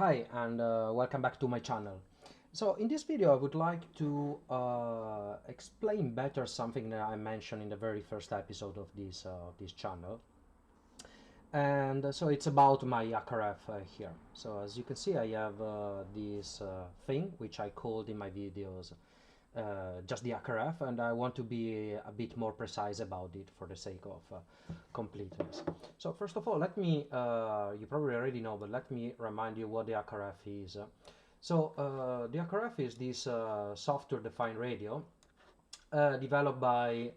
Hi and welcome back to my channel. So in this video I would like to explain better something that I mentioned in the very first episode of this channel. And so it's about my HackRF here. So as you can see I have this thing which I called in my videos just the HackRF, and I want to be a bit more precise about it for the sake of completeness. So first of all, let me, you probably already know, but let me remind you what the HackRF is. The HackRF is this software-defined radio developed by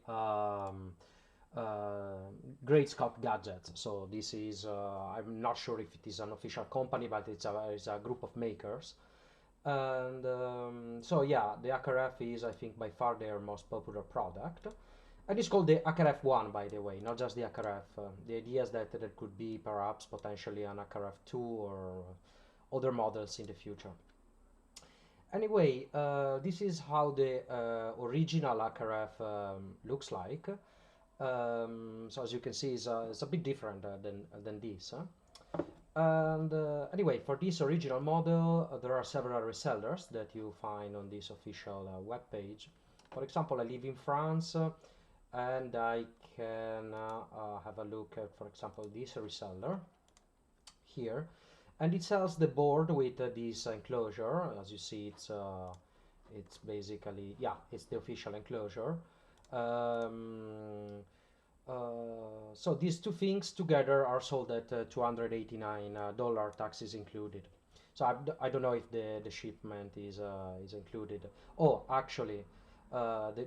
Great Scott Gadgets. So this is, I'm not sure if it is an official company, but it's a group of makers. And so yeah, the HackRF is, I think, by far their most popular product. And it's called the HackRF 1, by the way, not just the HackRF. The idea is that there could be perhaps potentially an HackRF 2 or other models in the future. Anyway, this is how the original HackRF looks like. So as you can see, it's a bit different than this. And anyway, for this original model, there are several resellers that you find on this official web page. For example, I live in France, and I can have a look at, for example, this reseller here, and it sells the board with this enclosure. As you see, it's basically, yeah, it's the official enclosure. So these two things together are sold at $289, taxes included. So I don't know if the shipment is included. Oh, actually,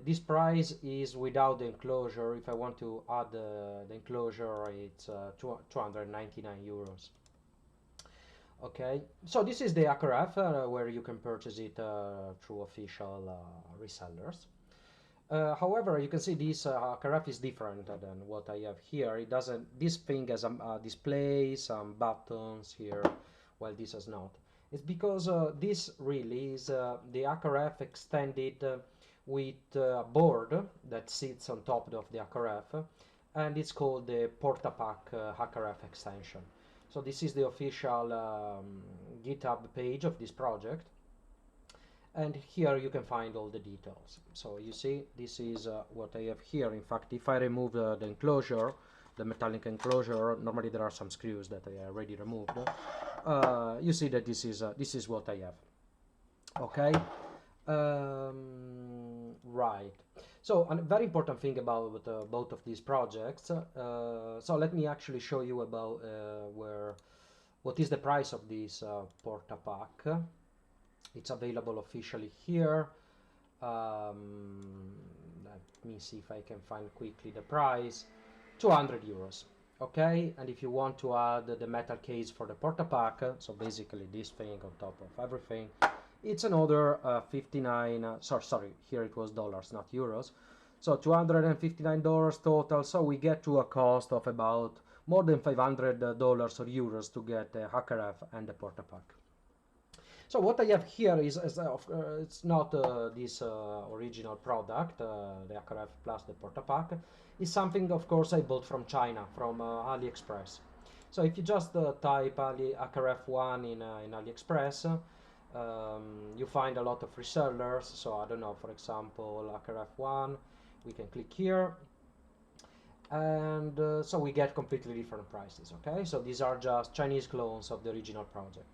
this price is without the enclosure. If I want to add the enclosure, it's 299 euros. Okay, so this is the HackRF where you can purchase it through official resellers. However, you can see this HackRF is different than what I have here. It doesn't. This thing has a display, some buttons here, while this has not. It's because this really is the HackRF extended with a board that sits on top of the HackRF, and it's called the PortaPack HackRF extension. So this is the official GitHub page of this project, and here you can find all the details. So you see, this is what I have here. In fact, if I remove the enclosure, the metallic enclosure, normally there are some screws that I already removed. You see that this is what I have. Okay. Right. So a very important thing about both of these projects. So let me actually show you about what is the price of this PortaPack. It's available officially here. Let me see if I can find quickly the price. 200 euros. Okay, and if you want to add the metal case for the PortaPack, so basically this thing on top of everything, it's another 59. Sorry, here it was dollars, not euros. So $259 total. So we get to a cost of about more than $500 or euros to get the HackRF and the PortaPack. So what I have here is it's not this original product, the HackRF plus the PortaPack. It's something, of course, I bought from China, from AliExpress. So if you just type HackRF 1 in AliExpress, you find a lot of resellers. So I don't know, for example, HackRF 1, we can click here, and so we get completely different prices. Okay, so these are just Chinese clones of the original project.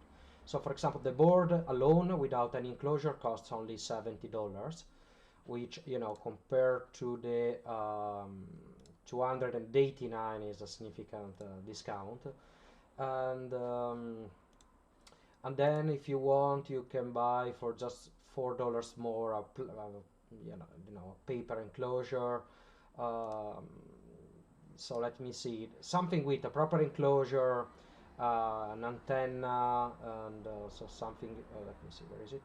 So for example, the board alone without any enclosure costs only $70, which, you know, compared to the 289 is a significant discount. And then if you want, you can buy for just $4 more you know, paper enclosure. So let me see, something with a proper enclosure, an antenna, and so something, let me see, where is it?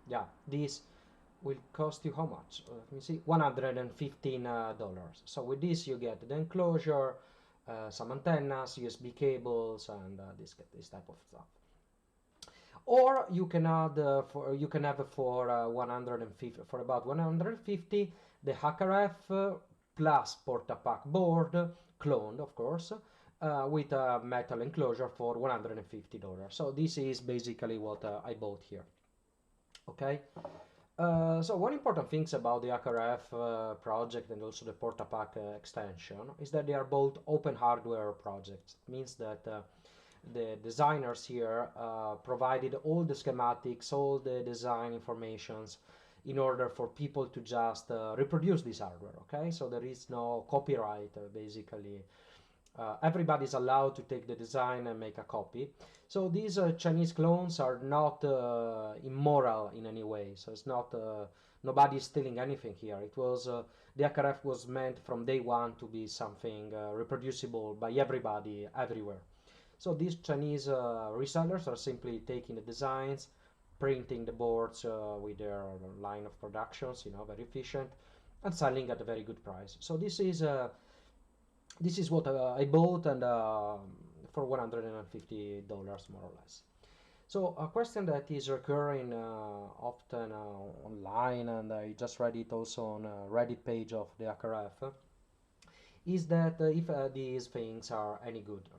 Yeah, this will cost you how much? Let me see, $115. So with this you get the enclosure, some antennas, USB cables, and this type of stuff. Or you can add you can have for 150, for about 150, the HackRF plus PortaPack board, cloned of course, with a metal enclosure for $150. So this is basically what I bought here. Okay. So one important things about the HackRF project and also the PortaPack extension is that they are both open hardware projects. It means that the designers here provided all the schematics, all the design informations in order for people to just reproduce this hardware. Okay, so there is no copyright basically. Everybody's allowed to take the design and make a copy. So these Chinese clones are not immoral in any way. So it's not nobody stealing anything here. It was the HackRF was meant from day one to be something reproducible by everybody everywhere. So these Chinese resellers are simply taking the designs, printing the boards with their line of productions, very efficient, and selling at a very good price. So this is what I bought, and for $150 more or less. So a question that is recurring often online, and I just read it also on a Reddit page of the HackRF, is that if these things are any good.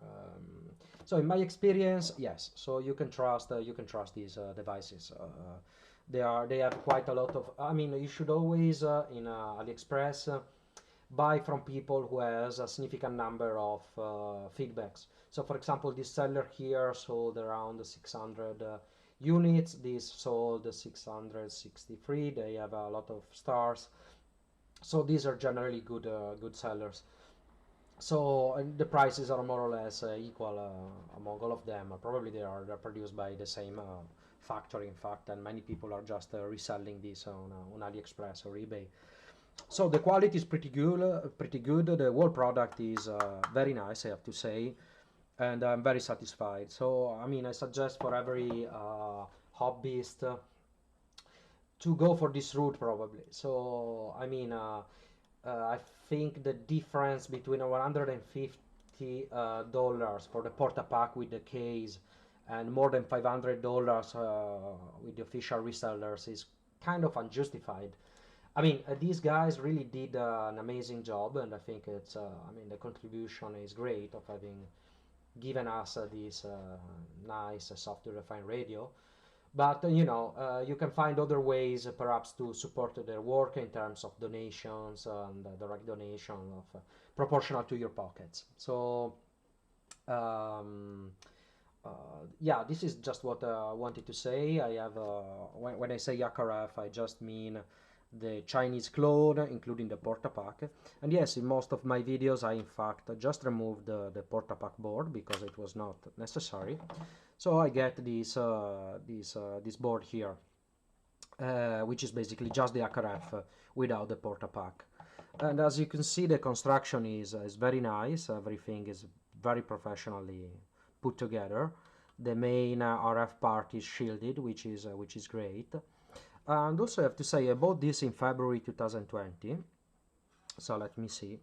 So in my experience, yes. So you can trust these devices. They have quite a lot of. I mean, you should always in AliExpress buy from people who has a significant number of feedbacks. So for example, this seller here sold around 600 units. This sold 663. They have a lot of stars. So these are generally good sellers. So the prices are more or less equal among all of them. Probably they're produced by the same factory, in fact, and many people are just reselling this on AliExpress or eBay. So the quality is pretty good, pretty good. The whole product is very nice, I have to say, and I'm very satisfied. So I mean, I suggest for every hobbyist to go for this route probably. So I mean, I think the difference between $150 for the PortaPack with the case and more than $500 with the official resellers is kind of unjustified. I mean, these guys really did an amazing job, and I think I mean, the contribution is great of having given us this nice software-defined radio. But you can find other ways, perhaps, to support their work in terms of donations and direct donation of proportional to your pockets. So, um, yeah, this is just what I wanted to say. I have when I say HackRF, I just mean the Chinese clone, including the PortaPack. And yes, in most of my videos, I in fact just removed the PortaPack board because it was not necessary. So I get this board here, which is basically just the HackRF without the PortaPack. And as you can see, the construction is very nice. Everything is very professionally put together. The main RF part is shielded, which is great. And also I have to say I bought this in February 2020. So let me see.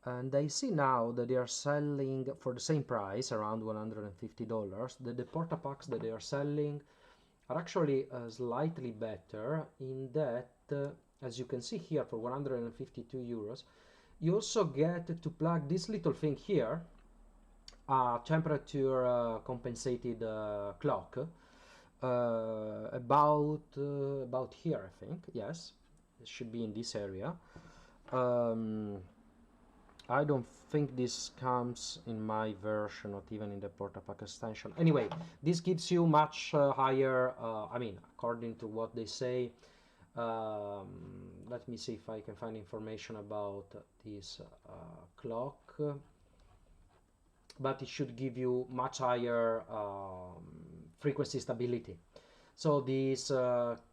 And I see now that they are selling for the same price, around $150. The PortaPacks that they are selling are actually slightly better in that, as you can see here, for 152 euros, you also get to plug this little thing here, a temperature compensated clock, about here, I think. Yes, it should be in this area. I don't think this comes in my version, not even in the PortaPack extension. Anyway, this gives you much higher, I mean, according to what they say. Let me see if I can find information about this clock. But it should give you much higher frequency stability. So this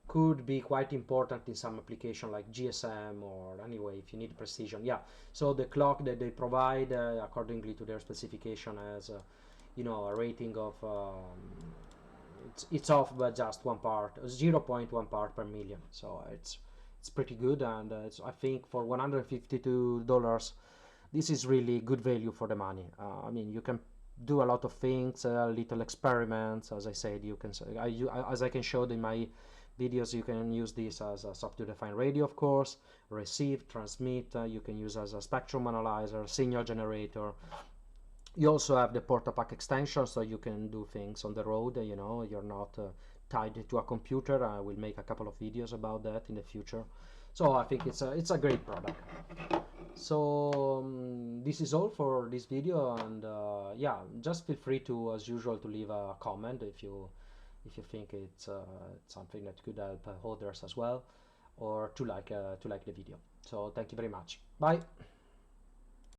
could be quite important in some application like GSM, or anyway, if you need precision. Yeah, so the clock that they provide accordingly to their specification has a rating of it's off by just 1 part, 0.1 part per million. So it's pretty good, and I think for $152 this is really good value for the money. I mean, you can do a lot of things, little experiments. As I said, you can as I can show in my videos. You can use this as a software-defined radio, of course, receive, transmit. You can use as a spectrum analyzer, signal generator. You also have the PortaPack extension, so you can do things on the road. You know, you're not tied to a computer. I will make a couple of videos about that in the future. So I think it's a great product. So this is all for this video, and yeah, just feel free to, as usual, to leave a comment if you think it's something that could help others as well, or to like the video. So thank you very much. Bye.